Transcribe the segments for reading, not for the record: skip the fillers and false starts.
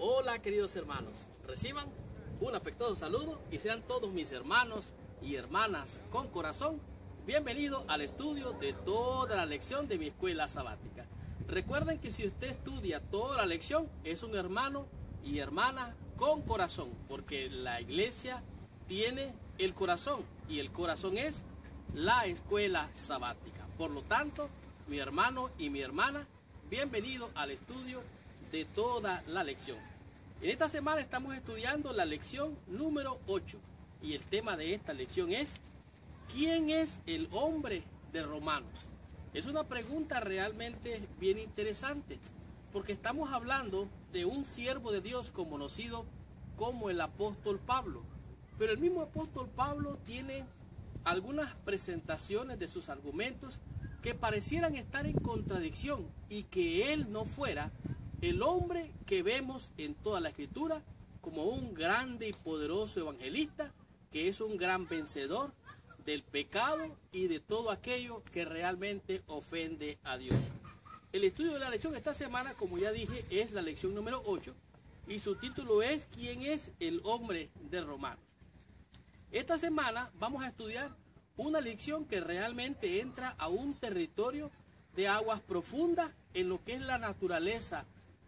Hola queridos hermanos, reciban un afectuoso saludo y sean todos mis hermanos y hermanas con corazón bienvenidos al estudio de toda la lección de mi escuela sabática. Recuerden que si usted estudia toda la lección es un hermano y hermana con corazón, porque la iglesia tiene el corazón y el corazón es la escuela sabática. Por lo tanto, mi hermano y mi hermana, bienvenido al estudio de toda la lección. En esta semana estamos estudiando la lección número 8 y el tema de esta lección es ¿quién es el hombre de Romanos? Es una pregunta realmente bien interesante porque estamos hablando de un siervo de Dios conocido como el apóstol Pablo, pero el mismo apóstol Pablo tiene algunas presentaciones de sus argumentos que parecieran estar en contradicción y que él no fuera el hombre que vemos en toda la escritura como un grande y poderoso evangelista, que es un gran vencedor del pecado y de todo aquello que realmente ofende a Dios. El estudio de la lección esta semana, como ya dije, es la lección número 8 y su título es ¿quién es el hombre de Romanos? Esta semana vamos a estudiar una lección que realmente entra a un territorio de aguas profundas en lo que es la naturaleza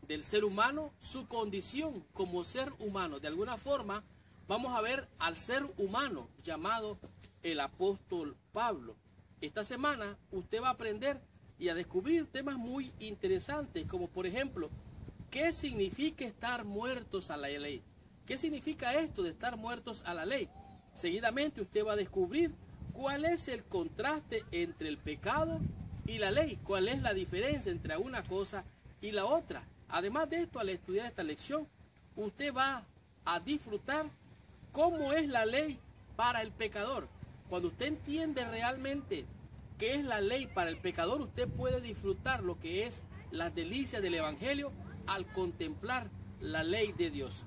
del ser humano, su condición como ser humano. De alguna forma vamos a ver al ser humano llamado el apóstol Pablo. Esta semana usted va a aprender y a descubrir temas muy interesantes, como por ejemplo, ¿qué significa estar muertos a la ley? ¿Qué significa esto de estar muertos a la ley? Seguidamente usted va a descubrir cuál es el contraste entre el pecado y la ley, cuál es la diferencia entre una cosa y la otra. Además de esto, al estudiar esta lección, usted va a disfrutar cómo es la ley para el pecador. Cuando usted entiende realmente qué es la ley para el pecador, usted puede disfrutar lo que es las delicias del evangelio al contemplar la ley de Dios.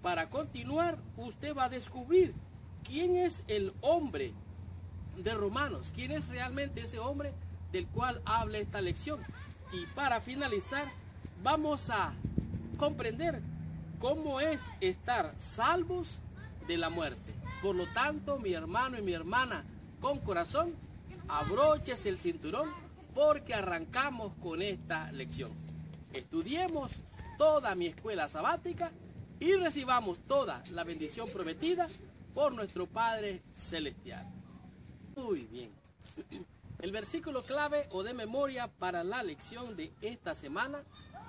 Para continuar, usted va a descubrir quién es el hombre de Romanos, quién es realmente ese hombre del cual habla esta lección. Y para finalizar, vamos a comprender cómo es estar salvos de la muerte. Por lo tanto, mi hermano y mi hermana con corazón, abróchese el cinturón porque arrancamos con esta lección. Estudiemos toda mi escuela sabática y recibamos toda la bendición prometida por nuestro Padre Celestial. Muy bien. El versículo clave o de memoria para la lección de esta semana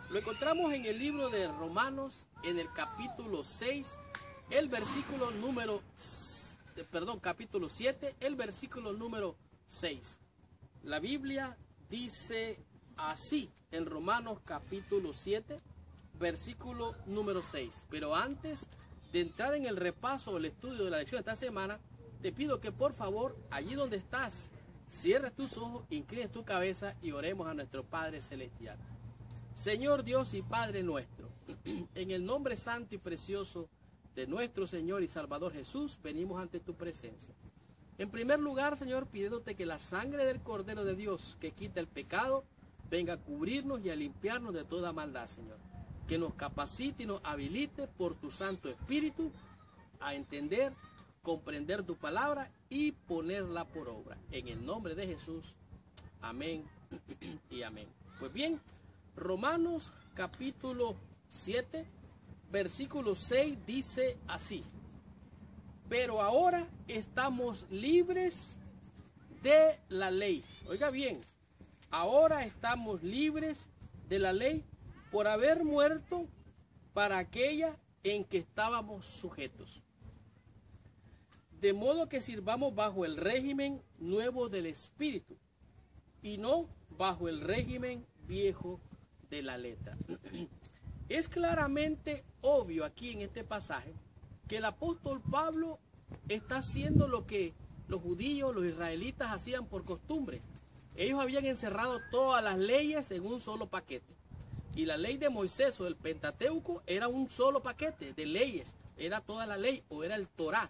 lo encontramos en el libro de Romanos, en el capítulo 6, el versículo número, capítulo 7, el versículo número 6. La Biblia dice así en Romanos capítulo 7, versículo número 6. Pero antes de entrar en el repaso o el estudio de la lección de esta semana, te pido que por favor, allí donde estás, cierres tus ojos, inclines tu cabeza y oremos a nuestro Padre Celestial. Señor Dios y Padre nuestro, en el nombre santo y precioso de nuestro Señor y Salvador Jesús, venimos ante tu presencia. En primer lugar, Señor, pidiéndote que la sangre del Cordero de Dios, que quita el pecado, venga a cubrirnos y a limpiarnos de toda maldad, Señor. Que nos capacite y nos habilite por tu Santo Espíritu a entender, comprender tu palabra y ponerla por obra. En el nombre de Jesús, amén y amén. Pues bien, Romanos capítulo 7, versículo 6 dice así: pero ahora estamos libres de la ley. Oiga bien, ahora estamos libres de la ley por haber muerto para aquella en que estábamos sujetos. De modo que sirvamos bajo el régimen nuevo del Espíritu y no bajo el régimen viejo de la letra. Es claramente obvio aquí en este pasaje que el apóstol Pablo está haciendo lo que los judíos, los israelitas hacían por costumbre. Ellos habían encerrado todas las leyes en un solo paquete. Y la ley de Moisés o el Pentateuco era un solo paquete de leyes. Era toda la ley o era el Torá.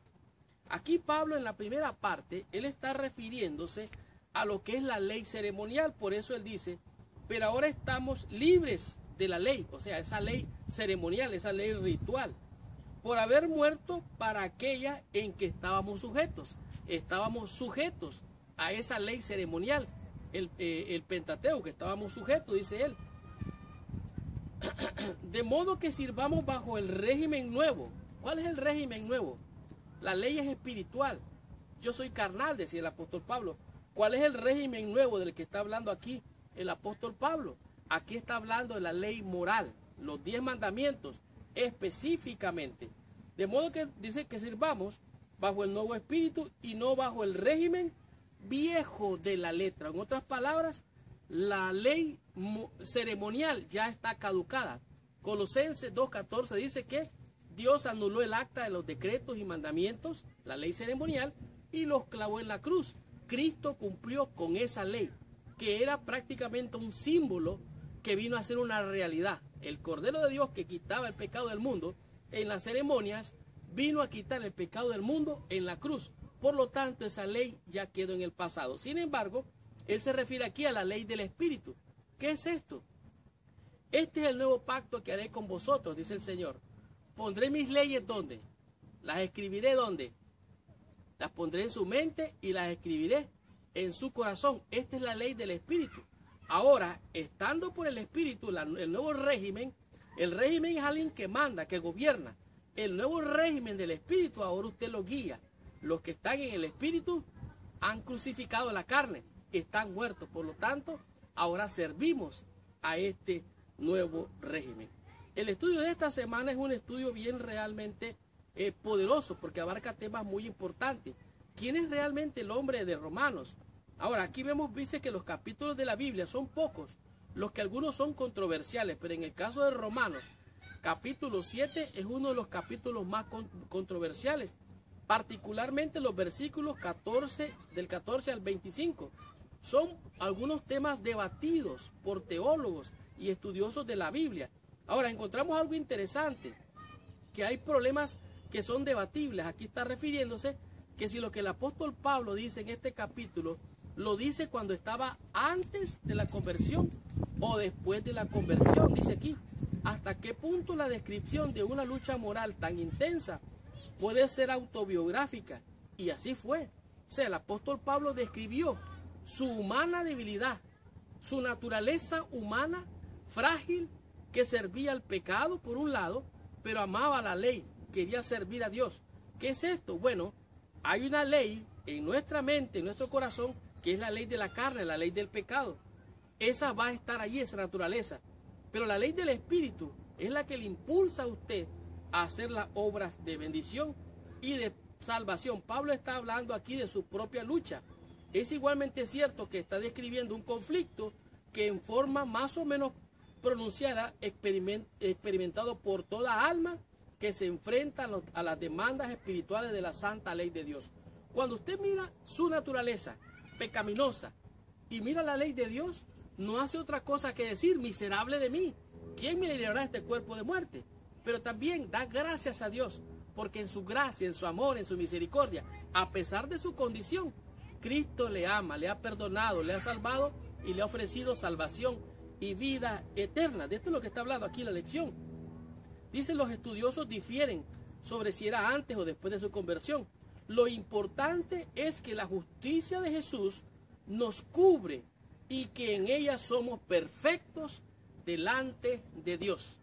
Aquí Pablo en la primera parte, él está refiriéndose a lo que es la ley ceremonial. Por eso él dice, pero ahora estamos libres de la ley, o sea, esa ley ceremonial, esa ley ritual, por haber muerto para aquella en que estábamos sujetos. Estábamos sujetos a esa ley ceremonial, el Pentateuco, que estábamos sujetos, dice él. De modo que sirvamos bajo el régimen nuevo. ¿Cuál es el régimen nuevo? La ley es espiritual. Yo soy carnal, decía el apóstol Pablo. ¿Cuál es el régimen nuevo del que está hablando aquí el apóstol Pablo? Aquí está hablando de la ley moral, los 10 mandamientos específicamente. De modo que dice que sirvamos bajo el nuevo espíritu y no bajo el régimen viejo de la letra. En otras palabras, la ley ceremonial ya está caducada. Colosenses 2:14 dice que Dios anuló el acta de los decretos y mandamientos, la ley ceremonial, y los clavó en la cruz. Cristo cumplió con esa ley, que era prácticamente un símbolo que vino a ser una realidad. El Cordero de Dios que quitaba el pecado del mundo en las ceremonias, vino a quitar el pecado del mundo en la cruz. Por lo tanto, esa ley ya quedó en el pasado. Sin embargo, él se refiere aquí a la ley del Espíritu. ¿Qué es esto? Este es el nuevo pacto que haré con vosotros, dice el Señor. Pondré mis leyes ¿dónde? Las escribiré ¿dónde? Las pondré en su mente y las escribiré en su corazón. Esta es la ley del Espíritu. Ahora, estando por el Espíritu, el nuevo régimen, el régimen es alguien que manda, que gobierna. El nuevo régimen del Espíritu, ahora usted lo guía. Los que están en el Espíritu han crucificado la carne, están muertos. Por lo tanto, ahora servimos a este nuevo régimen. El estudio de esta semana es un estudio bien realmente poderoso, porque abarca temas muy importantes. ¿Quién es realmente el hombre de Romanos? Ahora, aquí dice que los capítulos de la Biblia son pocos, los que algunos son controversiales, pero en el caso de Romanos, capítulo 7 es uno de los capítulos más controversiales, particularmente los versículos del 14 al 25. Son algunos temas debatidos por teólogos y estudiosos de la Biblia. Ahora, encontramos algo interesante, que hay problemas que son debatibles. Aquí está refiriéndose que si lo que el apóstol Pablo dice en este capítulo, lo dice cuando estaba antes de la conversión o después de la conversión. Dice aquí, ¿hasta qué punto la descripción de una lucha moral tan intensa puede ser autobiográfica? Y así fue. O sea, el apóstol Pablo describió su humana debilidad, su naturaleza humana frágil, que servía al pecado por un lado, pero amaba la ley, quería servir a Dios. ¿Qué es esto? Bueno, hay una ley en nuestra mente, en nuestro corazón, que es la ley de la carne, la ley del pecado. Esa va a estar allí, esa naturaleza. Pero la ley del Espíritu es la que le impulsa a usted a hacer las obras de bendición y de salvación. Pablo está hablando aquí de su propia lucha. Es igualmente cierto que está describiendo un conflicto que en forma más o menos pronunciada, experimentado por toda alma que se enfrenta a las demandas espirituales de la santa ley de Dios. Cuando usted mira su naturaleza pecaminosa y mira la ley de Dios, no hace otra cosa que decir, miserable de mí, ¿quién me librará de este cuerpo de muerte? Pero también da gracias a Dios, porque en su gracia, en su amor, en su misericordia, a pesar de su condición, Cristo le ama, le ha perdonado, le ha salvado y le ha ofrecido salvación y vida eterna. De esto es lo que está hablando aquí la lección. Dicen los estudiosos difieren sobre si era antes o después de su conversión. Lo importante es que la justicia de Jesús nos cubre y que en ella somos perfectos delante de Dios.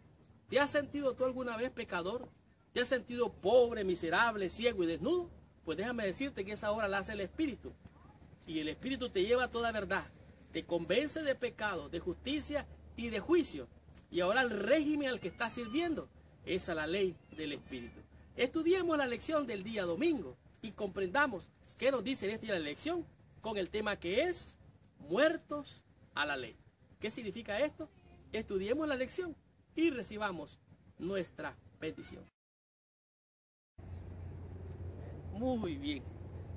¿Te has sentido tú alguna vez pecador? ¿Te has sentido pobre, miserable, ciego y desnudo? Pues déjame decirte que esa obra la hace el Espíritu. Y el Espíritu te lleva a toda verdad. Te convence de pecado, de justicia y de juicio. Y ahora el régimen al que estás sirviendo es a la ley del Espíritu. Estudiemos la lección del día domingo y comprendamos qué nos dice en esta la lección con el tema que es muertos a la ley. ¿Qué significa esto? Estudiemos la lección y recibamos nuestra petición. Muy bien.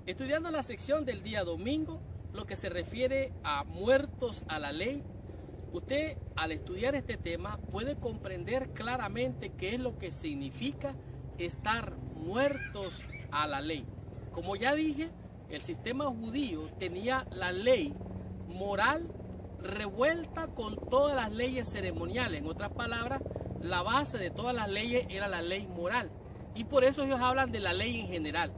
Estudiando la sección del día domingo, lo que se refiere a muertos a la ley, usted al estudiar este tema puede comprender claramente qué es lo que significa estar muertos a la ley. Como ya dije, el sistema judío tenía la ley moral revuelta con todas las leyes ceremoniales. En otras palabras, la base de todas las leyes era la ley moral. Y por eso ellos hablan de la ley en general.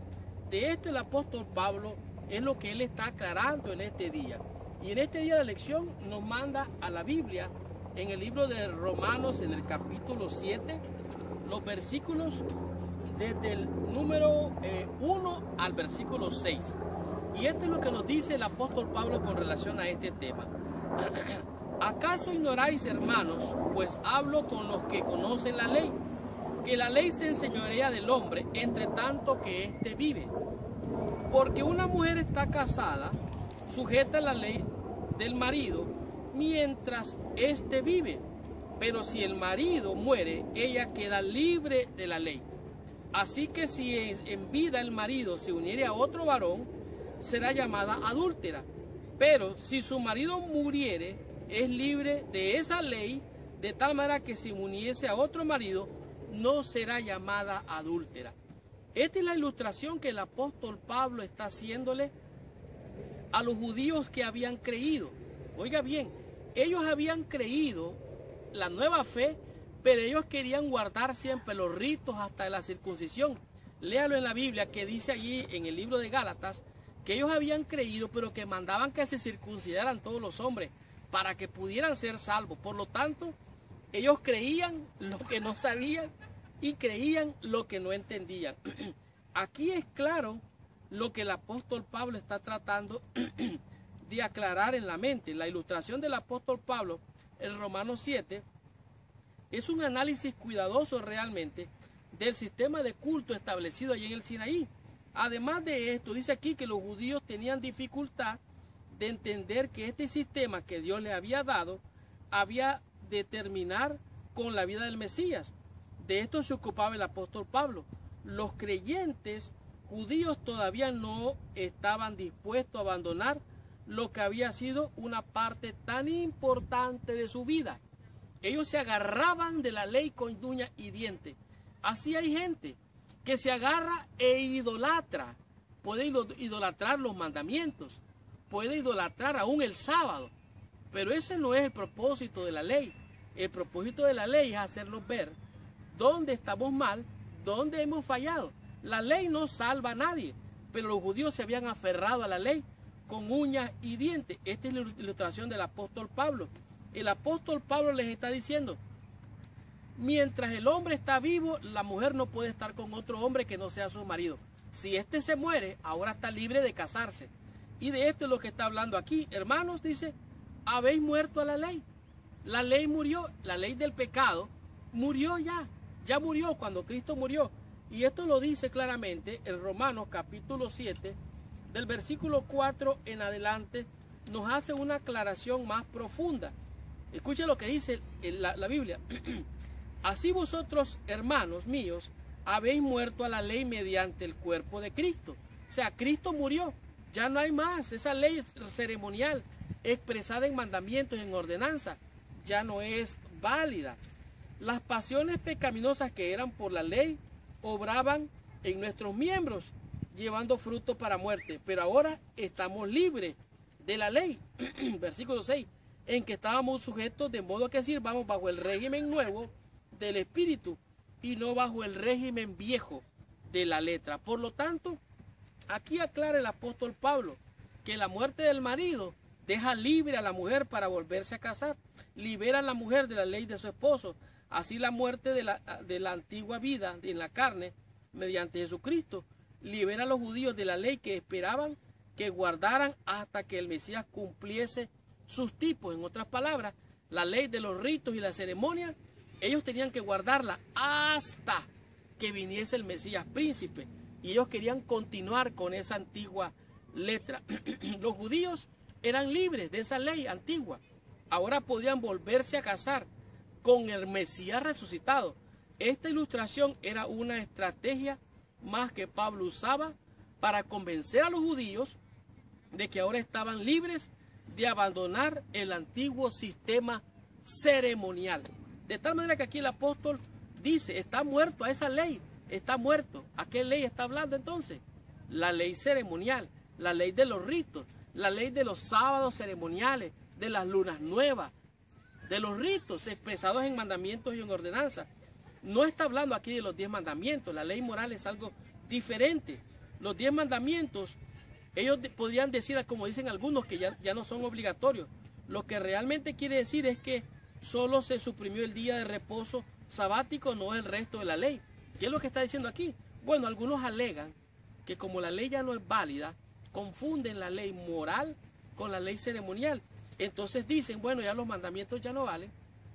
De esto el apóstol Pablo es lo que él está aclarando en este día. Y en este día la lección nos manda a la Biblia, en el libro de Romanos, en el capítulo 7, los versículos desde el número 1 al versículo 6. Y esto es lo que nos dice el apóstol Pablo con relación a este tema. ¿Acaso ignoráis, hermanos, pues hablo con los que conocen la ley, que la ley se enseñorea del hombre entre tanto que éste vive? Porque una mujer está casada, sujeta a la ley del marido, mientras éste vive. Pero si el marido muere, ella queda libre de la ley. Así que si en vida el marido se uniere a otro varón, será llamada adúltera. Pero si su marido muriere, es libre de esa ley, de tal manera que si uniese a otro marido, no será llamada adúltera. Esta es la ilustración que el apóstol Pablo está haciéndole a los judíos que habían creído. Oiga bien, ellos habían creído la nueva fe, pero ellos querían guardar siempre los ritos hasta la circuncisión. Léalo en la Biblia, que dice allí en el libro de Gálatas, que ellos habían creído, pero que mandaban que se circuncidaran todos los hombres para que pudieran ser salvos. Por lo tanto, ellos creían lo que no sabían y creían lo que no entendían. Aquí es claro lo que el apóstol Pablo está tratando de aclarar en la mente. La ilustración del apóstol Pablo en Romanos 7 es un análisis cuidadoso realmente del sistema de culto establecido allí en el Sinaí. Además de esto, dice aquí que los judíos tenían dificultad de entender que este sistema que Dios les había dado había de terminar con la vida del Mesías. De esto se ocupaba el apóstol Pablo. Los creyentes judíos todavía no estaban dispuestos a abandonar lo que había sido una parte tan importante de su vida. Ellos se agarraban de la ley con uñas y dientes. Así hay gente que se agarra e idolatra. Puede idolatrar los mandamientos, puede idolatrar aún el sábado, pero ese no es el propósito de la ley. El propósito de la ley es hacernos ver dónde estamos mal, dónde hemos fallado. La ley no salva a nadie, pero los judíos se habían aferrado a la ley con uñas y dientes. Esta es la ilustración del apóstol Pablo. El apóstol Pablo les está diciendo, mientras el hombre está vivo, la mujer no puede estar con otro hombre que no sea su marido. Si éste se muere, ahora está libre de casarse. Y de esto es lo que está hablando aquí. Hermanos, dice, habéis muerto a la ley. La ley murió, la ley del pecado murió ya. Ya murió cuando Cristo murió. Y esto lo dice claramente en Romanos capítulo 7, del versículo 4 en adelante, nos hace una aclaración más profunda. Escuchen lo que dice la Biblia. Así vosotros, hermanos míos, habéis muerto a la ley mediante el cuerpo de Cristo. O sea, Cristo murió. Ya no hay más. Esa ley ceremonial expresada en mandamientos, en ordenanza, ya no es válida. Las pasiones pecaminosas que eran por la ley obraban en nuestros miembros, llevando fruto para muerte. Pero ahora estamos libres de la ley. Versículo 6. En que estábamos sujetos de modo que sirvamos bajo el régimen nuevo del Espíritu y no bajo el régimen viejo de la letra. Por lo tanto, aquí aclara el apóstol Pablo que la muerte del marido deja libre a la mujer para volverse a casar, libera a la mujer de la ley de su esposo. Así la muerte de la antigua vida en la carne mediante Jesucristo libera a los judíos de la ley que esperaban que guardaran hasta que el Mesías cumpliese sus tipos. En otras palabras, la ley de los ritos y la ceremonia, ellos tenían que guardarla hasta que viniese el Mesías príncipe. Y ellos querían continuar con esa antigua letra. Los judíos eran libres de esa ley antigua. Ahora podían volverse a casar con el Mesías resucitado. Esta ilustración era una estrategia más que Pablo usaba para convencer a los judíos de que ahora estaban libres de abandonar el antiguo sistema ceremonial. De tal manera que aquí el apóstol dice, está muerto a esa ley, está muerto. ¿A qué ley está hablando entonces? La ley ceremonial, la ley de los ritos, la ley de los sábados ceremoniales, de las lunas nuevas, de los ritos expresados en mandamientos y en ordenanzas. No está hablando aquí de los 10 mandamientos. La ley moral es algo diferente. Los 10 mandamientos, ellos podrían decir, como dicen algunos, que ya no son obligatorios. Lo que realmente quiere decir es que solo se suprimió el día de reposo sabático, no el resto de la ley. ¿Qué es lo que está diciendo aquí? Bueno, algunos alegan que como la ley ya no es válida, confunden la ley moral con la ley ceremonial. Entonces dicen, bueno, ya los mandamientos ya no valen,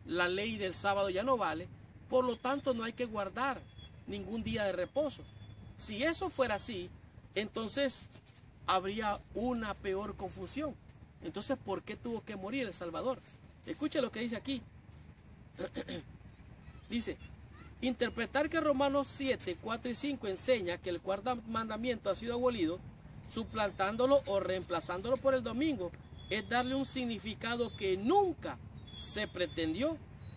la ley del sábado ya no vale, por lo tanto no hay que guardar ningún día de reposo. Si eso fuera así, entonces habría una peor confusión. Entonces, ¿por qué tuvo que morir el Salvador? Escuche lo que dice aquí. Dice, interpretar que Romanos 7, 4 y 5 enseña que el cuarto mandamiento ha sido abolido, suplantándolo o reemplazándolo por el domingo, es darle un significado que nunca se pretendió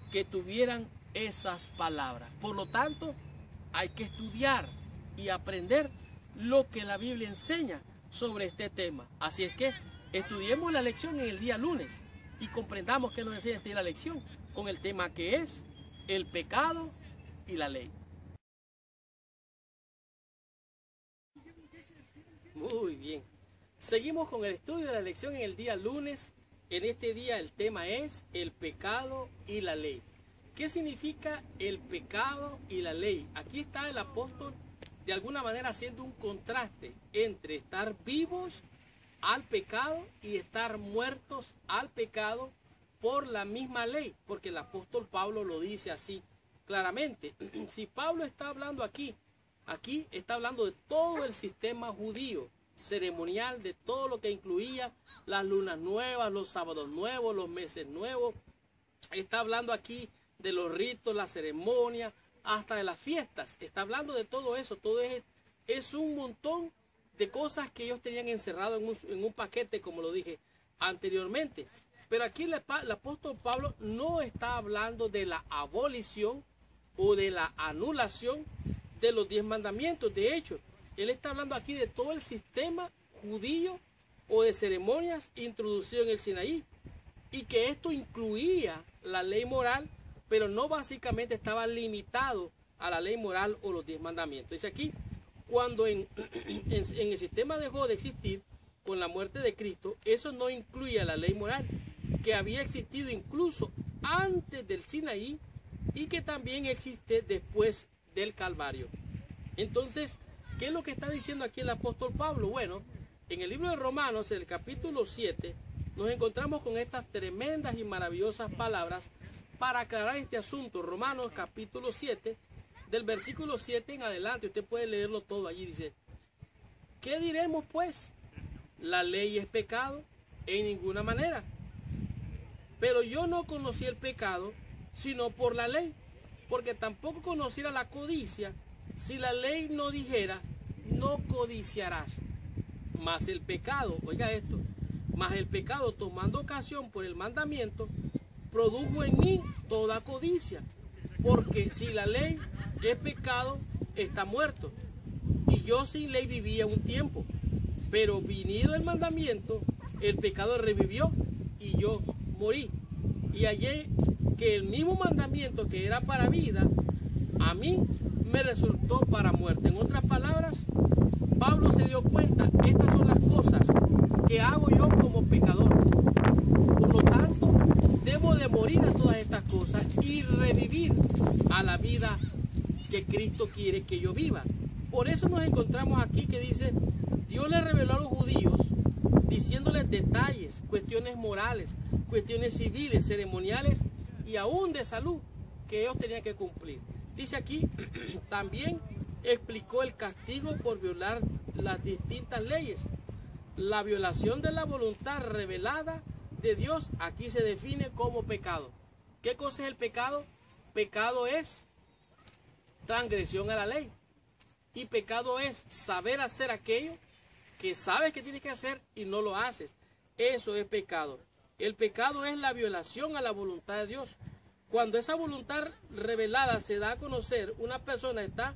que tuvieran esas palabras. Por lo tanto, hay que estudiar y aprender lo que la Biblia enseña sobre este tema. Así es que estudiemos la lección en el día lunes y comprendamos qué nos enseña esta lección con el tema que es el pecado y la ley. Muy bien. Seguimos con el estudio de la lección en el día lunes. En este día el tema es el pecado y la ley. ¿Qué significa el pecado y la ley? Aquí está el apóstol de alguna manera haciendo un contraste entre estar vivos al pecado y estar muertos al pecado por la misma ley, porque el apóstol Pablo lo dice así claramente. Si Pablo está hablando aquí está hablando de todo el sistema judío ceremonial, de todo lo que incluía las lunas nuevas, los sábados nuevos, los meses nuevos. Está hablando aquí de los ritos, las ceremonias, hasta de las fiestas. Está hablando de todo eso. Todo es un montón de cosas que ellos tenían encerrado en un paquete, como lo dije anteriormente. Pero aquí el apóstol Pablo no está hablando de la abolición o de la anulación de los 10 mandamientos. De hecho, él está hablando aquí de todo el sistema judío o de ceremonias introducido en el Sinaí, y que esto incluía la ley moral, pero no básicamente estaba limitado a la ley moral o los 10 mandamientos. Dice aquí, cuando en el sistema dejó de existir con la muerte de Cristo, eso no incluía la ley moral, que había existido incluso antes del Sinaí y que también existe después del Calvario. Entonces, ¿qué es lo que está diciendo aquí el apóstol Pablo? Bueno, en el libro de Romanos, en el capítulo 7, nos encontramos con estas tremendas y maravillosas palabras para aclarar este asunto. Romanos capítulo 7, del versículo 7 en adelante, usted puede leerlo todo allí. Dice, ¿qué diremos pues? ¿La ley es pecado? En ninguna manera. Pero yo no conocí el pecado, sino por la ley, porque tampoco conociera la codicia, si la ley no dijera, no codiciarás. Mas el pecado, oiga esto, mas el pecado, tomando ocasión por el mandamiento, produjo en mí toda codicia, porque si la ley es pecado, está muerto. Y yo sin ley vivía un tiempo, pero vinido el mandamiento, el pecado revivió y yo morí. Y hallé que el mismo mandamiento que era para vida, a mí me resultó para muerte. En otras palabras, Pablo se dio cuenta, estas son las cosas que hago yo como pecador. Por lo tanto, debo de morir a todas estas cosas y revivir a la vida que Cristo quiere que yo viva. Por eso nos encontramos aquí que dice, Dios le reveló a los judíos diciéndoles detalles, cuestiones morales, cuestiones civiles, ceremoniales y aún de salud que ellos tenían que cumplir. Dice aquí, también explicó el castigo por violar las distintas leyes. La violación de la voluntad revelada de Dios aquí se define como pecado. ¿Qué cosa es el pecado? Pecado es transgresión a la ley. Y pecado es saber hacer aquello que sabes que tienes que hacer y no lo haces. Eso es pecado. El pecado es la violación a la voluntad de Dios. Cuando esa voluntad revelada se da a conocer, una persona está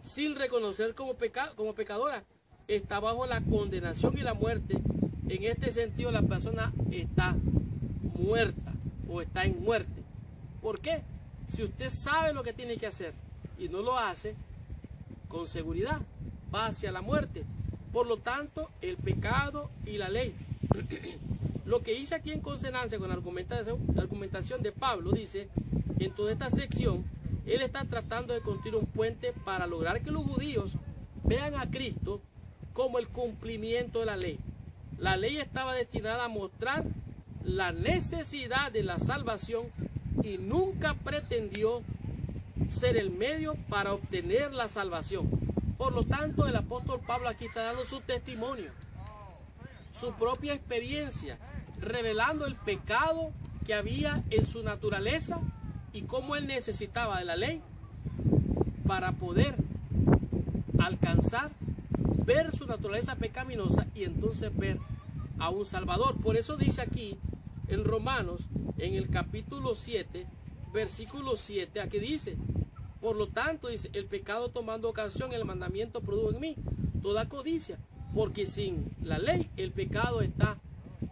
sin reconocer como pecadora, está bajo la condenación y la muerte. En este sentido, la persona está muerta o está en muerte. ¿Por qué? Si usted sabe lo que tiene que hacer y no lo hace, con seguridad va hacia la muerte. Por lo tanto, el pecado y la ley. Lo que dice aquí en consonancia con la argumentación de Pablo, dice, en toda esta sección, él está tratando de construir un puente para lograr que los judíos vean a Cristo como el cumplimiento de la ley. La ley estaba destinada a mostrar la necesidad de la salvación y nunca pretendió ser el medio para obtener la salvación. Por lo tanto, el apóstol Pablo aquí está dando su testimonio, su propia experiencia, revelando el pecado que había en su naturaleza y cómo él necesitaba de la ley para poder alcanzar, ver su naturaleza pecaminosa y entonces ver a un Salvador. Por eso dice aquí en Romanos, en el capítulo 7, versículo 7, aquí dice, por lo tanto, dice, el pecado tomando ocasión, el mandamiento produjo en mí toda codicia, porque sin la ley el pecado está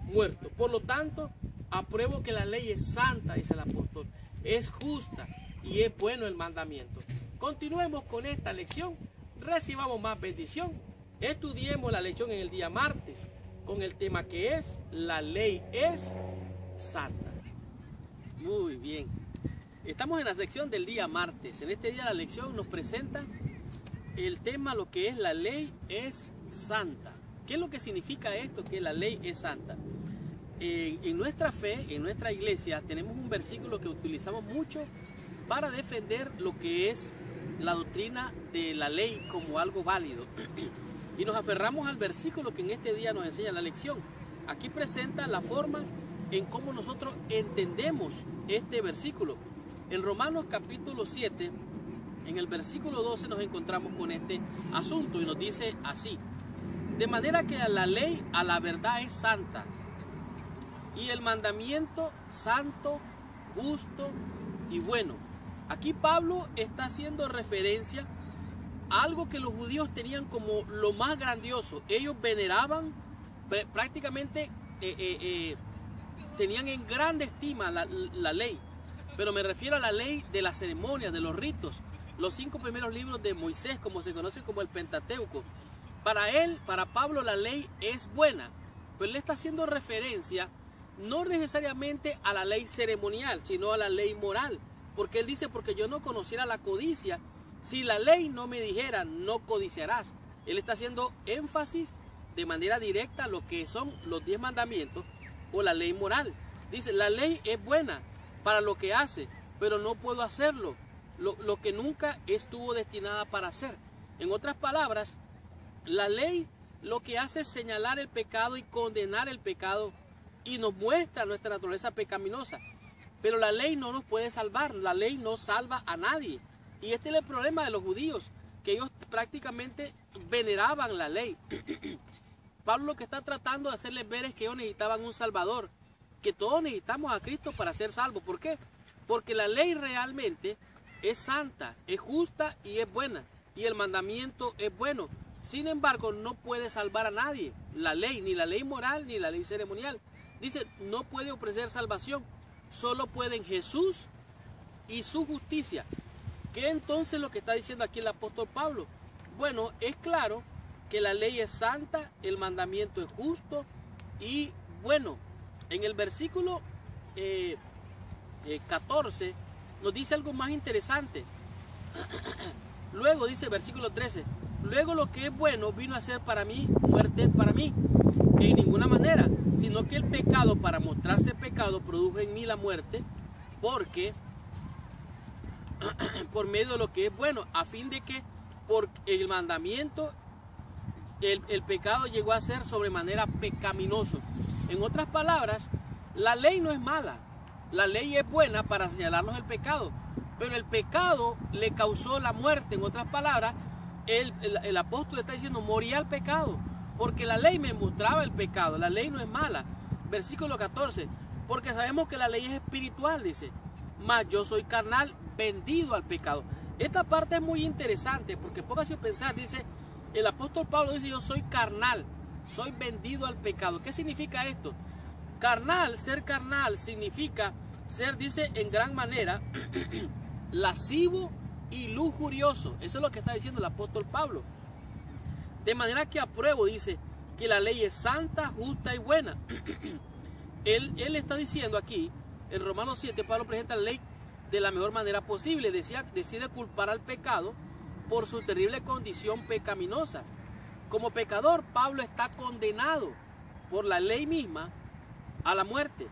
muerto. Por lo tanto, apruebo que la ley es santa, dice el apóstol, es justa y es bueno el mandamiento. Continuemos con esta lección, recibamos más bendición, estudiemos la lección en el día martes con el tema que es, la ley es santa. Muy bien. Estamos en la sección del día martes. En este día la lección nos presenta el tema, lo que es la ley es santa. ¿Qué es lo que significa esto, que la ley es santa? En nuestra fe, en nuestra iglesia, tenemos un versículo que utilizamos mucho para defender lo que es la doctrina de la ley como algo válido. Y nos aferramos al versículo que en este día nos enseña la lección. Aquí presenta la forma en cómo nosotros entendemos este versículo. En Romanos capítulo 7, en el versículo 12 nos encontramos con este asunto y nos dice así: de manera que la ley a la verdad es santa y el mandamiento santo, justo y bueno. Aquí Pablo está haciendo referencia a algo que los judíos tenían como lo más grandioso. Ellos veneraban, prácticamente tenían en grande estima la ley. Pero me refiero a la ley de las ceremonias, de los ritos. Los 5 primeros libros de Moisés, como se conoce como el Pentateuco. Para él, para Pablo, la ley es buena. Pero él está haciendo referencia no necesariamente a la ley ceremonial, sino a la ley moral. Porque él dice, porque yo no conociera la codicia, si la ley no me dijera, no codiciarás. Él está haciendo énfasis de manera directa a lo que son los 10 mandamientos o la ley moral. Dice, la ley es buena para lo que hace, pero no puedo hacerlo, lo que nunca estuvo destinada para hacer. En otras palabras, la ley lo que hace es señalar el pecado y condenar el pecado y nos muestra nuestra naturaleza pecaminosa. Pero la ley no nos puede salvar, la ley no salva a nadie. Y este es el problema de los judíos, que ellos prácticamente veneraban la ley. Pablo lo que está tratando de hacerles ver es que ellos necesitaban un Salvador, que todos necesitamos a Cristo para ser salvos. ¿Por qué? Porque la ley realmente es santa, es justa y es buena. Y el mandamiento es bueno. Sin embargo, no puede salvar a nadie. La ley, ni la ley moral, ni la ley ceremonial. Dice, no puede ofrecer salvación. Solo pueden Jesús y su justicia. ¿Qué entonces lo que está diciendo aquí el apóstol Pablo? Bueno, es claro que la ley es santa, el mandamiento es justo y bueno. En el versículo 14 nos dice algo más interesante. Luego dice versículo 13, luego lo que es bueno vino a ser para mí muerte para mí, en ninguna manera, sino que el pecado, para mostrarse pecado, produjo en mí la muerte, porque por medio de lo que es bueno, a fin de que por el mandamiento el pecado llegó a ser sobremanera pecaminoso. En otras palabras, la ley no es mala, la ley es buena para señalarnos el pecado, pero el pecado le causó la muerte. En otras palabras, el apóstol está diciendo, moría el pecado, porque la ley me mostraba el pecado, la ley no es mala. Versículo 14, porque sabemos que la ley es espiritual, dice, mas yo soy carnal, vendido al pecado. Esta parte es muy interesante, porque póngase a pensar, dice, el apóstol Pablo dice, yo soy carnal, soy vendido al pecado. ¿Qué significa esto? Ser carnal significa ser, dice, en gran manera lascivo y lujurioso. Eso es lo que está diciendo el apóstol Pablo. De manera que apruebo, dice, que la ley es santa, justa y buena. Él está diciendo aquí, en Romanos 7, Pablo presenta la ley de la mejor manera posible. Decide culpar al pecado por su terrible condición pecaminosa. Como pecador, Pablo está condenado por la ley misma a la muerte.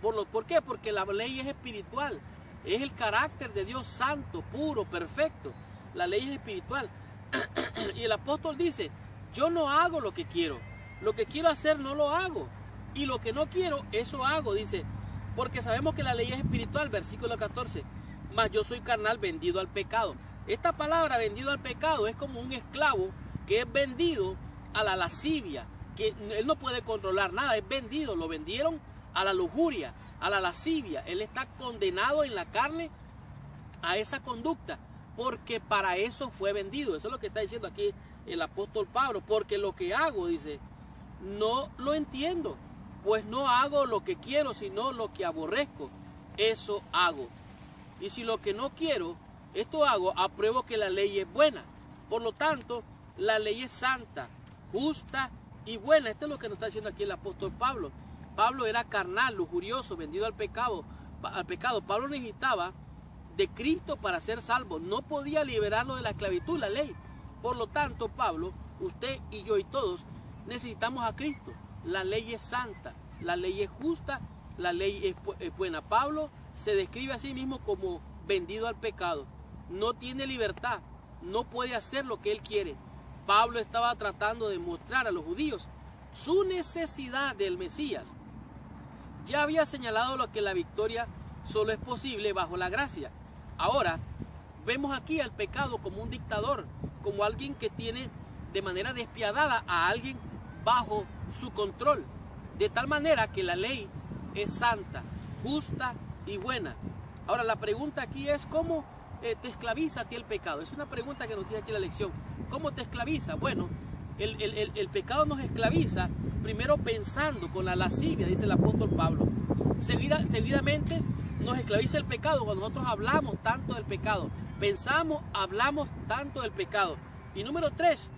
¿Por qué? Porque la ley es espiritual. Es el carácter de Dios santo, puro, perfecto. La ley es espiritual. Y el apóstol dice, yo no hago lo que quiero. Lo que quiero hacer no lo hago. Y lo que no quiero, eso hago, dice. Porque sabemos que la ley es espiritual, versículo 14. Mas yo soy carnal, vendido al pecado. Esta palabra, vendido al pecado, es como un esclavo que es vendido a la lascivia, que él no puede controlar nada, es vendido, lo vendieron a la lujuria, a la lascivia. Él está condenado en la carne a esa conducta, porque para eso fue vendido. Eso es lo que está diciendo aquí el apóstol Pablo. Porque lo que hago, dice, no lo entiendo, pues no hago lo que quiero, sino lo que aborrezco, eso hago. Y si lo que no quiero, esto hago, apruebo que la ley es buena. Por lo tanto, la ley es santa, justa y buena. Esto es lo que nos está diciendo aquí el apóstol Pablo. Pablo era carnal, lujurioso, vendido al pecado. Pablo necesitaba de Cristo para ser salvo. No podía liberarlo de la esclavitud, la ley. Por lo tanto, Pablo, usted y yo y todos necesitamos a Cristo. La ley es santa, la ley es justa, la ley es buena. Pablo se describe a sí mismo como vendido al pecado. No tiene libertad, no puede hacer lo que él quiere. Pablo estaba tratando de mostrar a los judíos su necesidad del Mesías. Ya había señalado lo que la victoria solo es posible bajo la gracia. Ahora vemos aquí al pecado como un dictador, como alguien que tiene de manera despiadada a alguien bajo su control, de tal manera que la ley es santa, justa y buena. Ahora la pregunta aquí es, ¿cómo te esclaviza a ti el pecado? Es una pregunta que nos tiene aquí la lección. ¿Cómo te esclaviza? Bueno, el pecado nos esclaviza primero pensando con la lascivia, dice el apóstol Pablo. Seguidamente nos esclaviza el pecado cuando nosotros hablamos tanto del pecado. Pensamos, hablamos tanto del pecado. Y número 3,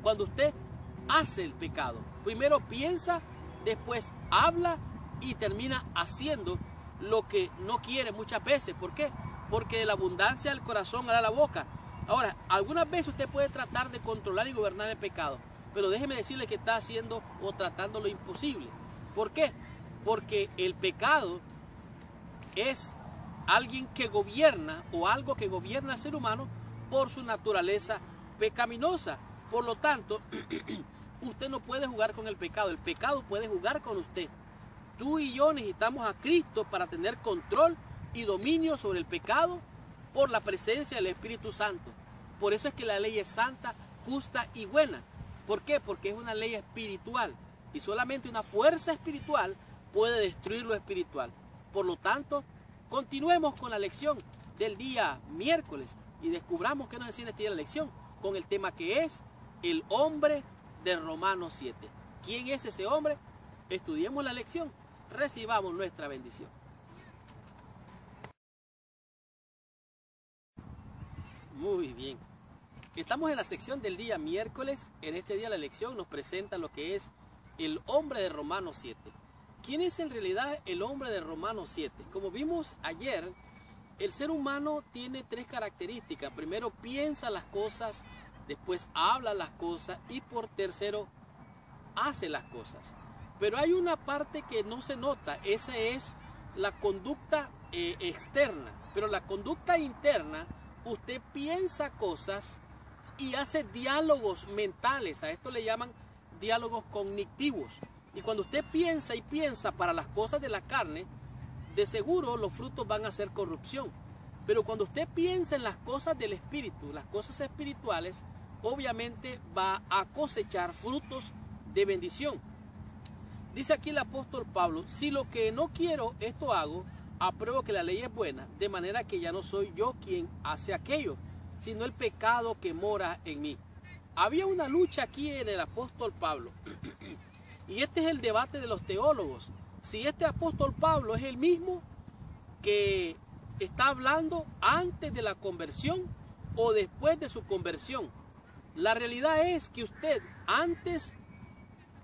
cuando usted hace el pecado. Primero piensa, después habla y termina haciendo lo que no quiere muchas veces. ¿Por qué? Porque de la abundancia del corazón hará la boca. Ahora, algunas veces usted puede tratar de controlar y gobernar el pecado, pero déjeme decirle que está haciendo o tratando lo imposible. ¿Por qué? Porque el pecado es alguien que gobierna o algo que gobierna al ser humano por su naturaleza pecaminosa. Por lo tanto, usted no puede jugar con el pecado puede jugar con usted. Tú y yo necesitamos a Cristo para tener control y dominio sobre el pecado por la presencia del Espíritu Santo. Por eso es que la ley es santa, justa y buena. ¿Por qué? Porque es una ley espiritual y solamente una fuerza espiritual puede destruir lo espiritual. Por lo tanto, continuemos con la lección del día miércoles y descubramos qué nos enseña este día la lección con el tema que es el hombre de Romanos 7. ¿Quién es ese hombre? Estudiemos la lección, recibamos nuestra bendición. Muy bien. Estamos en la sección del día miércoles. En este día la lección nos presenta lo que es el hombre de Romanos 7. ¿Quién es en realidad el hombre de Romanos 7? Como vimos ayer, el ser humano tiene 3 características. Primero piensa las cosas, después habla las cosas y por tercero hace las cosas. Pero hay una parte que no se nota, esa es la conducta externa. Pero la conducta interna, usted piensa cosas y hace diálogos mentales. A esto le llaman diálogos cognitivos. Y cuando usted piensa y piensa para las cosas de la carne, de seguro los frutos van a ser corrupción. Pero cuando usted piensa en las cosas del espíritu, las cosas espirituales, obviamente va a cosechar frutos de bendición. Dice aquí el apóstol Pablo, si lo que no quiero, esto hago, apruebo que la ley es buena, de manera que ya no soy yo quien hace aquello, sino el pecado que mora en mí. Había una lucha aquí en el apóstol Pablo. Y este es el debate de los teólogos. Si este apóstol Pablo es el mismo que está hablando antes de la conversión o después de su conversión. La realidad es que usted antes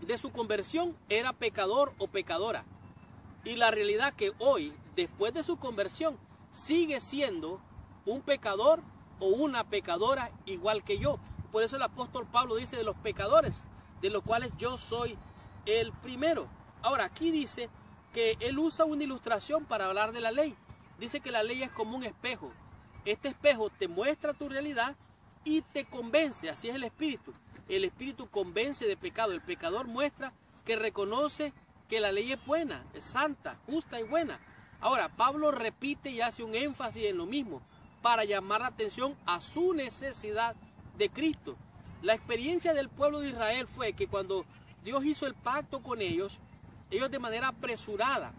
de su conversión era pecador o pecadora. Y la realidad que hoy, después de su conversión, sigue siendo un pecador o una pecadora igual que yo. Por eso el apóstol Pablo dice de los pecadores, de los cuales yo soy el primero. Ahora, aquí dice que él usa una ilustración para hablar de la ley. Dice que la ley es como un espejo. Este espejo te muestra tu realidad y te convence, así es el Espíritu. El Espíritu convence de pecado. El pecador muestra que reconoce que la ley es buena, es santa, justa y buena. Ahora, Pablo repite y hace un énfasis en lo mismo para llamar la atención a su necesidad de Cristo. La experiencia del pueblo de Israel fue que cuando Dios hizo el pacto con ellos de manera apresurada,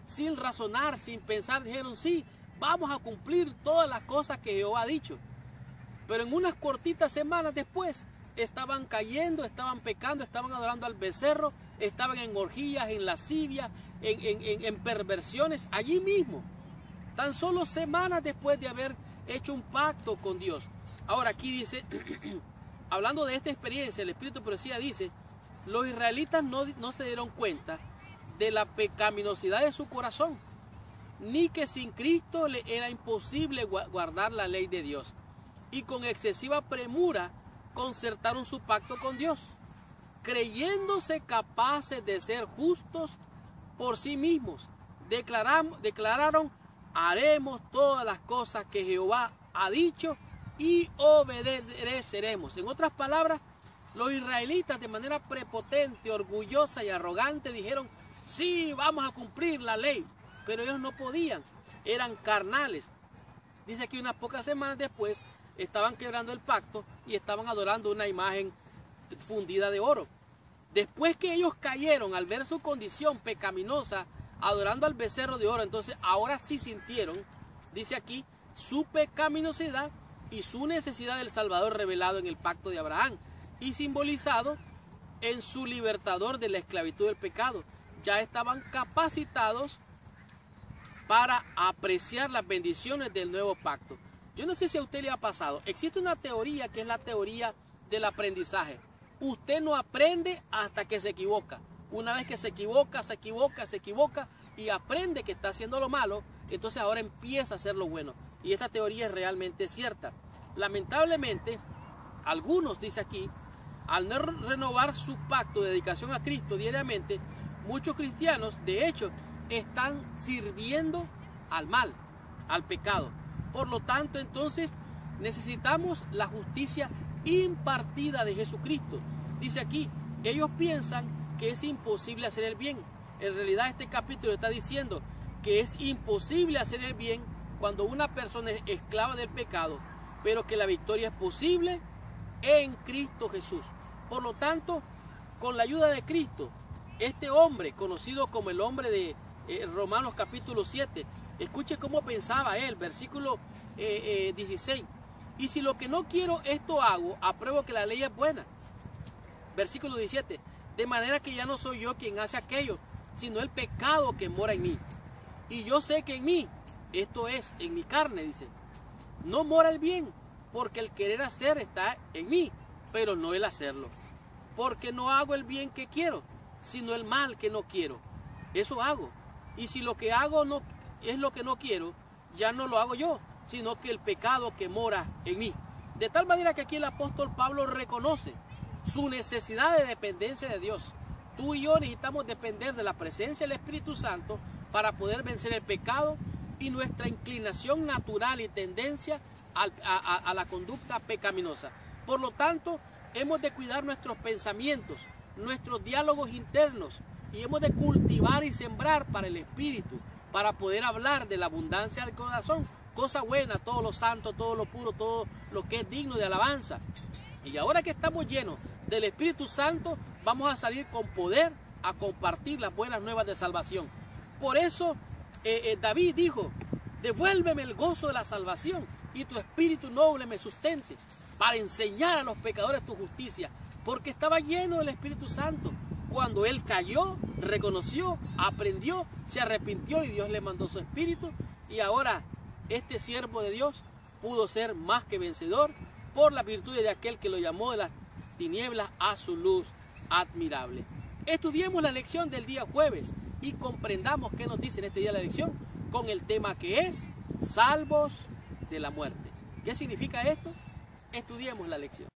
sin razonar, sin pensar, dijeron, sí, vamos a cumplir todas las cosas que Jehová ha dicho. Pero en unas cortitas semanas después, estaban cayendo, estaban pecando, estaban adorando al becerro, estaban en orgías, en lascivia, en perversiones, allí mismo. Tan solo semanas después de haber hecho un pacto con Dios. Ahora aquí dice, hablando de esta experiencia, el Espíritu Profecía dice, los israelitas no se dieron cuenta de la pecaminosidad de su corazón, ni que sin Cristo le era imposible guardar la ley de Dios. Y con excesiva premura concertaron su pacto con Dios, creyéndose capaces de ser justos por sí mismos. Declararon, haremos todas las cosas que Jehová ha dicho y obedeceremos. En otras palabras, los israelitas de manera prepotente, orgullosa y arrogante dijeron, sí, vamos a cumplir la ley, pero ellos no podían, eran carnales. Dice aquí unas pocas semanas después, estaban quebrando el pacto y estaban adorando una imagen fundida de oro. Después que ellos cayeron al ver su condición pecaminosa, adorando al becerro de oro, entonces ahora sí sintieron, dice aquí, su pecaminosidad y su necesidad del Salvador revelado en el pacto de Abraham y simbolizado en su libertador de la esclavitud del pecado. Ya estaban capacitados para apreciar las bendiciones del nuevo pacto. Yo no sé si a usted le ha pasado. Existe una teoría que es la teoría del aprendizaje. Usted no aprende hasta que se equivoca. Una vez que se equivoca y aprende que está haciendo lo malo, entonces ahora empieza a hacer lo bueno. Y esta teoría es realmente cierta. Lamentablemente, algunos, dice aquí, al no renovar su pacto de dedicación a Cristo diariamente, muchos cristianos, de hecho, están sirviendo al mal, al pecado. Por lo tanto, entonces, necesitamos la justicia impartida de Jesucristo. Dice aquí, ellos piensan que es imposible hacer el bien. En realidad, este capítulo está diciendo que es imposible hacer el bien cuando una persona es esclava del pecado, pero que la victoria es posible en Cristo Jesús. Por lo tanto, con la ayuda de Cristo, este hombre, conocido como el hombre de Romanos capítulo 7, escuche cómo pensaba él, versículo 16. Y si lo que no quiero, esto hago, apruebo que la ley es buena. Versículo 17. De manera que ya no soy yo quien hace aquello, sino el pecado que mora en mí. Y yo sé que en mí, esto es, en mi carne, dice, no mora el bien, porque el querer hacer está en mí, pero no el hacerlo. Porque no hago el bien que quiero, sino el mal que no quiero. Eso hago. Y si lo que hago no es lo que no quiero, ya no lo hago yo, sino que el pecado que mora en mí. De tal manera que aquí el apóstol Pablo reconoce su necesidad de dependencia de Dios. Tú y yo necesitamos depender de la presencia del Espíritu Santo para poder vencer el pecado y nuestra inclinación natural y tendencia a la conducta pecaminosa. Por lo tanto, hemos de cuidar nuestros pensamientos, nuestros diálogos internos, y hemos de cultivar y sembrar para el Espíritu, para poder hablar de la abundancia del corazón, cosa buena, todo lo santo, todo lo puro, todo lo que es digno de alabanza. Y ahora que estamos llenos del Espíritu Santo, vamos a salir con poder a compartir las buenas nuevas de salvación. Por eso David dijo, devuélveme el gozo de la salvación y tu espíritu noble me sustente, para enseñar a los pecadores tu justicia, porque estaba lleno del Espíritu Santo. cuando él cayó, reconoció, aprendió, se arrepintió y Dios le mandó su espíritu. Y ahora este siervo de Dios pudo ser más que vencedor por la virtud de aquel que lo llamó de las tinieblas a su luz admirable. Estudiemos la lección del día jueves y comprendamos qué nos dice en este día la lección con el tema que es salvos de la muerte. ¿Qué significa esto? Estudiemos la lección.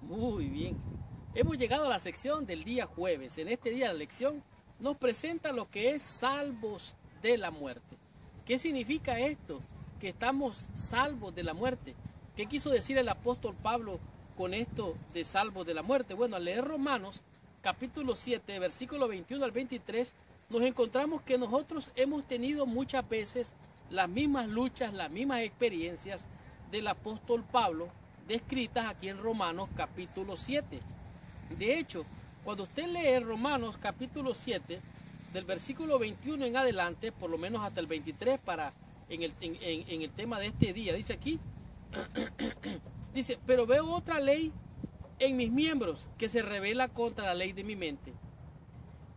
Muy bien. Hemos llegado a la sección del día jueves. En este día la lección nos presenta lo que es salvos de la muerte. ¿Qué significa esto? Que estamos salvos de la muerte. ¿Qué quiso decir el apóstol Pablo con esto de salvos de la muerte? Bueno, al leer Romanos capítulo 7, versículo 21 al 23, nos encontramos que nosotros hemos tenido muchas veces las mismas luchas, las mismas experiencias del apóstol Pablo descritas aquí en Romanos capítulo 7. De hecho, cuando usted lee Romanos capítulo 7, del versículo 21 en adelante, por lo menos hasta el 23 en el tema de este día, dice aquí, dice, pero veo otra ley en mis miembros que se revela contra la ley de mi mente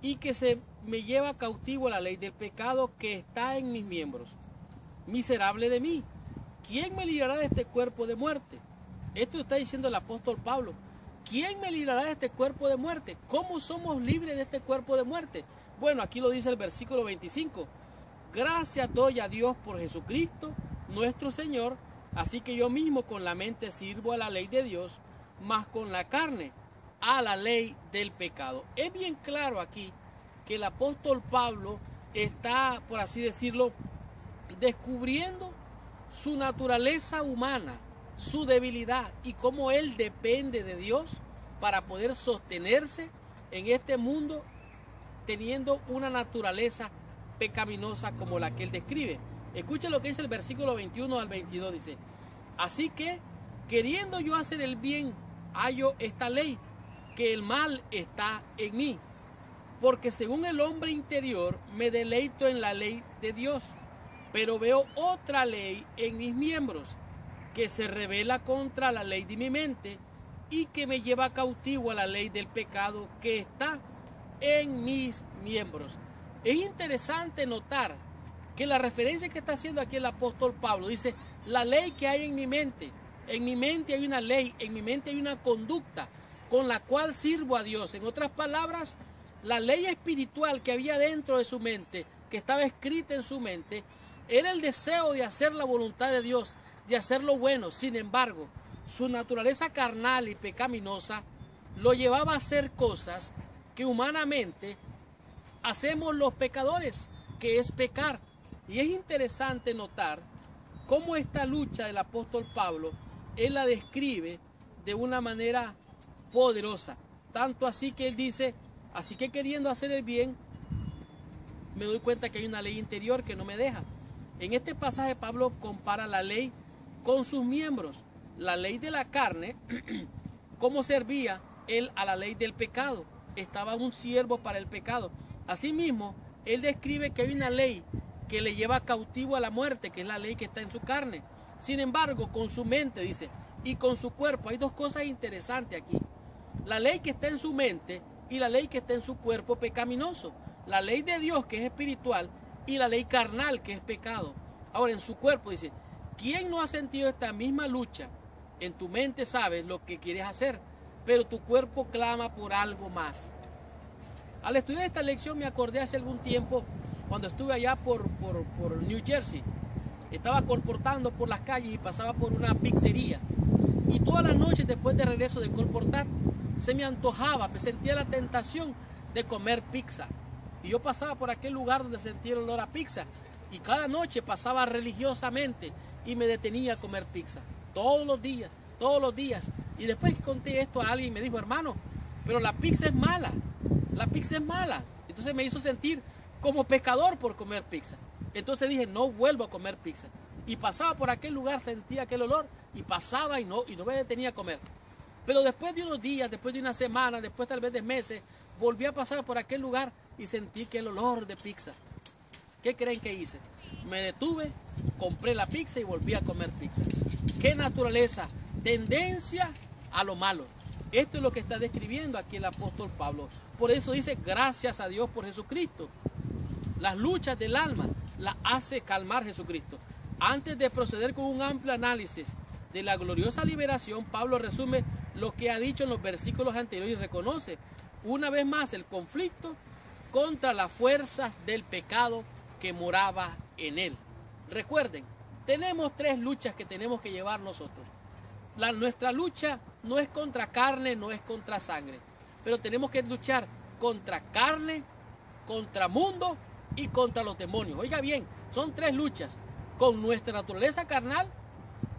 y que se me lleva cautivo a la ley del pecado que está en mis miembros. Miserable de mí, ¿quién me librará de este cuerpo de muerte? Esto está diciendo el apóstol Pablo. ¿Quién me librará de este cuerpo de muerte? ¿Cómo somos libres de este cuerpo de muerte? Bueno, aquí lo dice el versículo 25. Gracias doy a Dios por Jesucristo, nuestro Señor, así que yo mismo con la mente sirvo a la ley de Dios, mas con la carne a la ley del pecado. Es bien claro aquí que el apóstol Pablo está, por así decirlo, descubriendo su naturaleza humana, su debilidad y cómo él depende de Dios para poder sostenerse en este mundo teniendo una naturaleza pecaminosa como la que él describe. Escucha lo que dice el versículo 21 al 22, dice, así que queriendo yo hacer el bien, hallo esta ley, que el mal está en mí, porque según el hombre interior me deleito en la ley de Dios, pero veo otra ley en mis miembros, que se revela contra la ley de mi mente y que me lleva cautivo a la ley del pecado que está en mis miembros. Es interesante notar que la referencia que está haciendo aquí el apóstol Pablo dice, la ley que hay en mi mente hay una ley, en mi mente hay una conducta con la cual sirvo a Dios. En otras palabras, la ley espiritual que había dentro de su mente, que estaba escrita en su mente, era el deseo de hacer la voluntad de Dios, de hacer lo bueno. Sin embargo, su naturaleza carnal y pecaminosa lo llevaba a hacer cosas que humanamente hacemos los pecadores, que es pecar. Y es interesante notar cómo esta lucha del apóstol Pablo, él la describe de una manera poderosa. Tanto así que él dice, así que queriendo hacer el bien, me doy cuenta que hay una ley interior que no me deja. En este pasaje Pablo compara la ley con sus miembros. La ley de la carne, cómo servía él a la ley del pecado. Estaba un siervo para el pecado. Asimismo, él describe que hay una ley que le lleva cautivo a la muerte, que es la ley que está en su carne. Sin embargo, con su mente, dice, y con su cuerpo, hay dos cosas interesantes aquí. La ley que está en su mente y la ley que está en su cuerpo pecaminoso. La ley de Dios, que es espiritual, y la ley carnal, que es pecado. Ahora, en su cuerpo, dice, ¿quién no ha sentido esta misma lucha? En tu mente sabes lo que quieres hacer, pero tu cuerpo clama por algo más. Al estudiar esta lección me acordé hace algún tiempo cuando estuve allá por New Jersey. Estaba colportando por las calles y pasaba por una pizzería. Y todas las noches después de regreso de colportar, se me antojaba, me sentía la tentación de comer pizza. Y yo pasaba por aquel lugar donde sentía el olor a pizza. Y cada noche pasaba religiosamente y me detenía a comer pizza. Todos los días, todos los días. Y después que conté esto a alguien me dijo, hermano, pero la pizza es mala. La pizza es mala. Entonces me hizo sentir como pecador por comer pizza. Entonces dije, no vuelvo a comer pizza. Y pasaba por aquel lugar, sentía aquel olor y pasaba y no me detenía a comer. Pero después de unos días, después de una semana, después tal vez de meses, volví a pasar por aquel lugar y sentí que el olor de pizza. ¿Qué creen que hice? Me detuve, compré la pizza y volví a comer pizza. ¿Qué naturaleza? Tendencia a lo malo. Esto es lo que está describiendo aquí el apóstol Pablo. Por eso dice, gracias a Dios por Jesucristo. Las luchas del alma las hace calmar Jesucristo. Antes de proceder con un amplio análisis de la gloriosa liberación, Pablo resume lo que ha dicho en los versículos anteriores y reconoce una vez más el conflicto contra las fuerzas del pecado que moraba en él. Recuerden, tenemos tres luchas que tenemos que llevar nosotros. Nuestra lucha no es contra carne, no es contra sangre, pero tenemos que luchar contra carne, contra mundo y contra los demonios. Oiga bien, son tres luchas: con nuestra naturaleza carnal,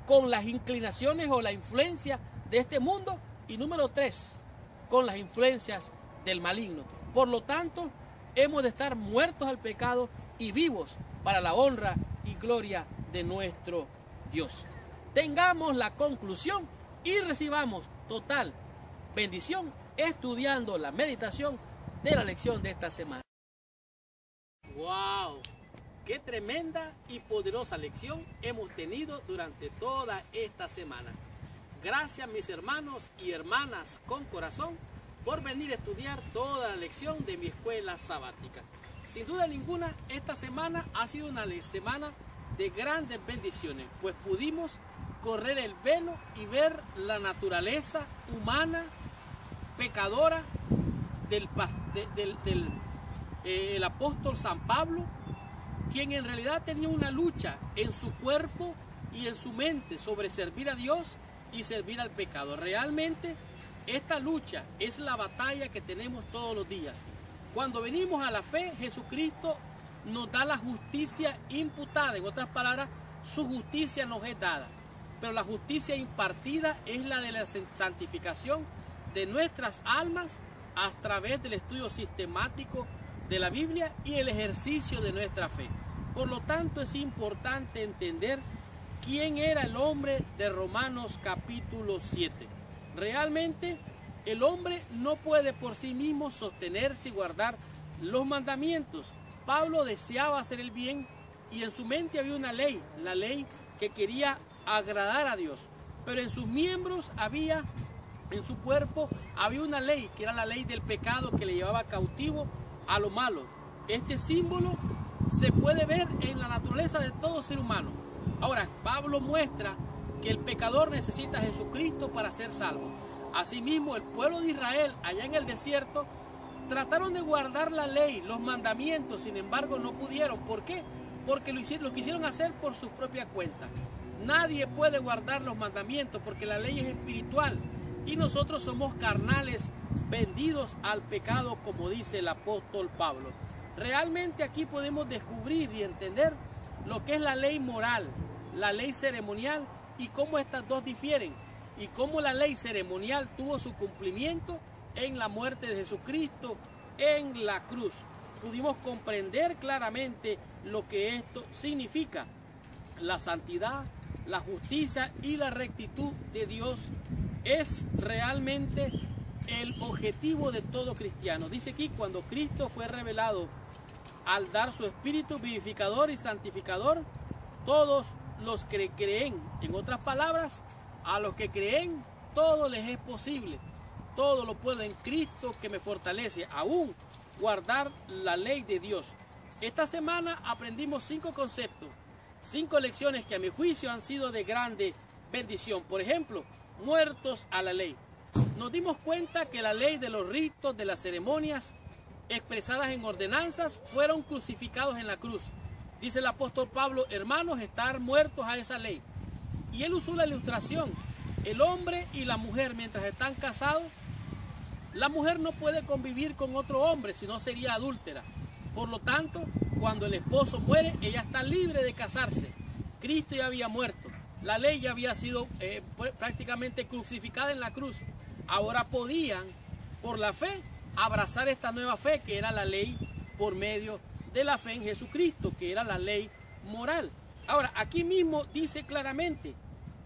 con las inclinaciones o la influencia de este mundo, y número 3, con las influencias del maligno. Por lo tanto, hemos de estar muertos al pecado y vivos para la honra y gloria de nuestro Dios. Tengamos la conclusión y recibamos total bendición estudiando la meditación de la lección de esta semana. ¡Wow! ¡Qué tremenda y poderosa lección hemos tenido durante toda esta semana! Gracias, mis hermanos y hermanas con corazón, por venir a estudiar toda la lección de mi escuela sabática. Sin duda ninguna, esta semana ha sido una semana de grandes bendiciones, pues pudimos correr el velo y ver la naturaleza humana pecadora del apóstol San Pablo, quien en realidad tenía una lucha en su cuerpo y en su mente sobre servir a Dios y servir al pecado. Realmente esta lucha es la batalla que tenemos todos los días. Cuando venimos a la fe, Jesucristo nos da la justicia imputada. En otras palabras, su justicia nos es dada. Pero la justicia impartida es la de la santificación de nuestras almas a través del estudio sistemático de la Biblia y el ejercicio de nuestra fe. Por lo tanto, es importante entender quién era el hombre de Romanos capítulo 7. Realmente, el hombre no puede por sí mismo sostenerse y guardar los mandamientos. Pablo deseaba hacer el bien y en su mente había una ley, la ley que quería agradar a Dios. Pero en sus miembros en su cuerpo había una ley, que era la ley del pecado que le llevaba cautivo a lo malo. Este símbolo se puede ver en la naturaleza de todo ser humano. Ahora, Pablo muestra que el pecador necesita a Jesucristo para ser salvo. Asimismo, el pueblo de Israel, allá en el desierto, trataron de guardar la ley, los mandamientos, sin embargo no pudieron. ¿Por qué? Porque lo quisieron hacer por su propia cuenta. Nadie puede guardar los mandamientos porque la ley es espiritual y nosotros somos carnales, vendidos al pecado, como dice el apóstol Pablo. Realmente aquí podemos descubrir y entender lo que es la ley moral, la ley ceremonial y cómo estas dos difieren y cómo la ley ceremonial tuvo su cumplimiento en la muerte de Jesucristo en la cruz. Pudimos comprender claramente lo que esto significa: la santidad, la justicia y la rectitud de Dios es realmente el objetivo de todo cristiano. Dice aquí, cuando Cristo fue revelado al dar su espíritu vivificador y santificador, todos los que creen, en otras palabras, a los que creen, todo les es posible. Todo lo puedo en Cristo que me fortalece, aún guardar la ley de Dios. Esta semana aprendimos 5 conceptos, 5 lecciones que a mi juicio han sido de grande bendición. Por ejemplo, muertos a la ley. Nos dimos cuenta que la ley de los ritos, de las ceremonias expresadas en ordenanzas, fueron crucificados en la cruz. Dice el apóstol Pablo: hermanos, estar muertos a esa ley. Y él usó la ilustración: el hombre y la mujer, mientras están casados, la mujer no puede convivir con otro hombre, sino sería adúltera. Por lo tanto, cuando el esposo muere, ella está libre de casarse. Cristo ya había muerto. La ley ya había sido prácticamente crucificada en la cruz. Ahora podían, por la fe, abrazar esta nueva fe, que era la ley por medio de la fe en Jesucristo, que era la ley moral. Ahora, aquí mismo dice claramente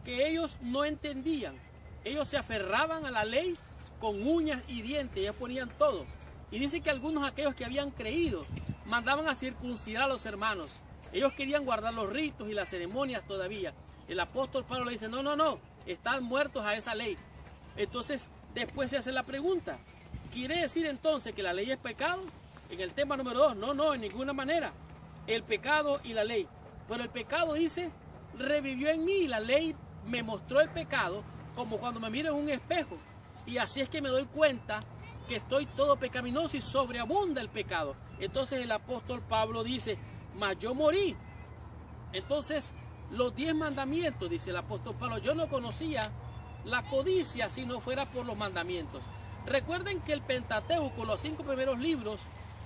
que ellos no entendían. Ellos se aferraban a la ley con uñas y dientes, ellos ponían todo. Y dice que algunos, aquellos que habían creído, mandaban a circuncidar a los hermanos. Ellos querían guardar los ritos y las ceremonias todavía. El apóstol Pablo le dice: no, están muertos a esa ley. Entonces, después se hace la pregunta: ¿Quiere decir entonces que la ley es pecado? En el tema número 2, no, en ninguna manera. El pecado y la ley. Pero el pecado dice, revivió en mí, la ley me mostró el pecado como cuando me miro en un espejo. Y así es que me doy cuenta que estoy todo pecaminoso y sobreabunda el pecado. Entonces el apóstol Pablo dice, mas yo morí. Entonces los 10 mandamientos, dice el apóstol Pablo, yo no conocía la codicia si no fuera por los mandamientos. Recuerden que el Pentateuco, los 5 primeros libros,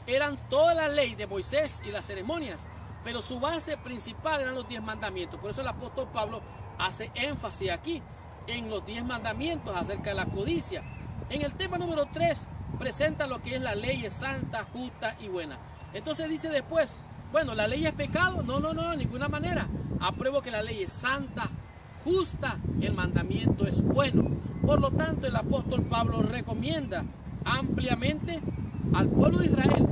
eran toda la ley de Moisés y las ceremonias, pero su base principal eran los 10 mandamientos. Por eso el apóstol Pablo hace énfasis aquí en los 10 mandamientos acerca de la codicia. En el tema número 3 presenta lo que es la ley es santa, justa y buena. Entonces dice después, bueno, ¿la ley es pecado? No, de ninguna manera. Apruebo que la ley es santa, justa, el mandamiento es bueno. Por lo tanto, el apóstol Pablo recomienda ampliamente al pueblo de Israel.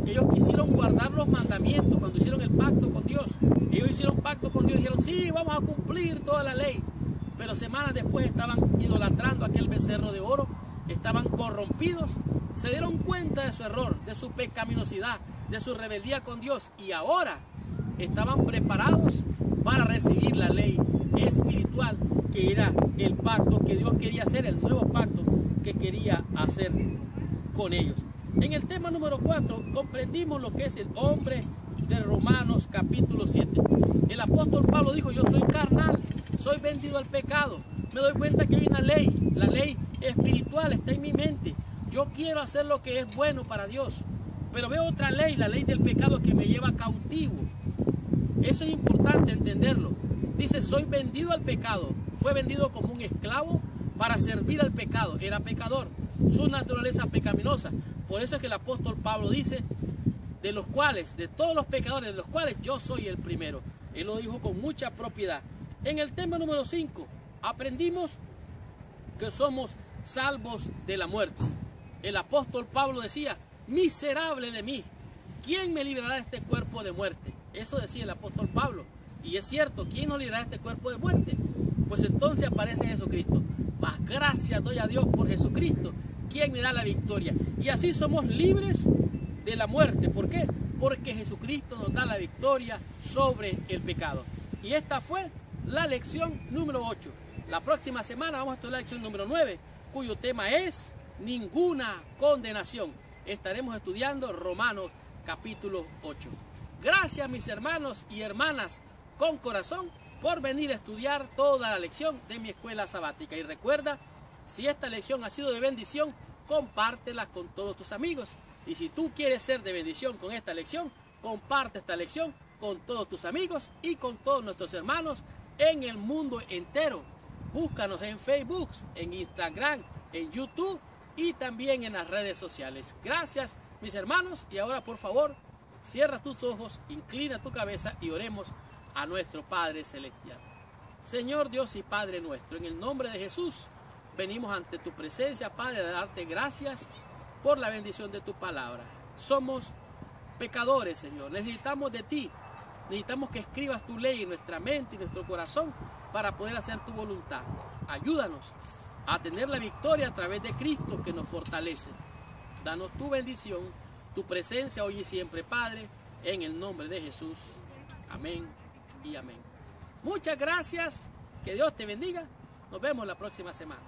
Ellos quisieron guardar los mandamientos cuando hicieron el pacto con Dios. Ellos hicieron pacto con Dios y dijeron, sí, vamos a cumplir toda la ley. Pero semanas después estaban idolatrando aquel becerro de oro, estaban corrompidos, se dieron cuenta de su error, de su pecaminosidad, de su rebeldía con Dios, y ahora estaban preparados para recibir la ley espiritual, que era el pacto que Dios quería hacer, el nuevo pacto que quería hacer con ellos. En el tema número 4 comprendimos lo que es el hombre de Romanos capítulo 7. El apóstol Pablo dijo, yo soy carnal, soy vendido al pecado. Me doy cuenta que hay una ley, la ley espiritual está en mi mente. Yo quiero hacer lo que es bueno para Dios, pero veo otra ley, la ley del pecado, que me lleva cautivo. Eso es importante entenderlo. Dice, soy vendido al pecado. Fue vendido como un esclavo para servir al pecado. Era pecador, su naturaleza pecaminosa. Por eso es que el apóstol Pablo dice, de los cuales, de todos los pecadores, de los cuales yo soy el primero. Él lo dijo con mucha propiedad. En el tema número 5, aprendimos que somos salvos de la muerte. El apóstol Pablo decía, miserable de mí, ¿quién me librará de este cuerpo de muerte? Eso decía el apóstol Pablo. Y es cierto, ¿quién nos librará de este cuerpo de muerte? Pues entonces aparece Jesucristo. Más gracias doy a Dios por Jesucristo, quien me da la victoria. Y así somos libres de la muerte. ¿Por qué? Porque Jesucristo nos da la victoria sobre el pecado. Y esta fue la lección número 8. La próxima semana vamos a estudiar la lección número 9, cuyo tema es ninguna condenación. Estaremos estudiando Romanos capítulo 8. Gracias, mis hermanos y hermanas con corazón, por venir a estudiar toda la lección de mi escuela sabática. Y recuerda, si esta lección ha sido de bendición, compártela con todos tus amigos. Y si tú quieres ser de bendición con esta lección, comparte esta lección con todos tus amigos y con todos nuestros hermanos en el mundo entero. Búscanos en Facebook, en Instagram, en YouTube y también en las redes sociales. Gracias, mis hermanos, y ahora por favor, cierra tus ojos, inclina tu cabeza y oremos a nuestro Padre Celestial. Señor Dios y Padre nuestro, en el nombre de Jesús, venimos ante tu presencia, Padre, a darte gracias por la bendición de tu palabra. Somos pecadores, Señor, necesitamos de ti, necesitamos que escribas tu ley en nuestra mente y nuestro corazón para poder hacer tu voluntad. Ayúdanos a tener la victoria a través de Cristo que nos fortalece. Danos tu bendición, tu presencia hoy y siempre, Padre, en el nombre de Jesús. Amén y amén. Muchas gracias, que Dios te bendiga. Nos vemos la próxima semana.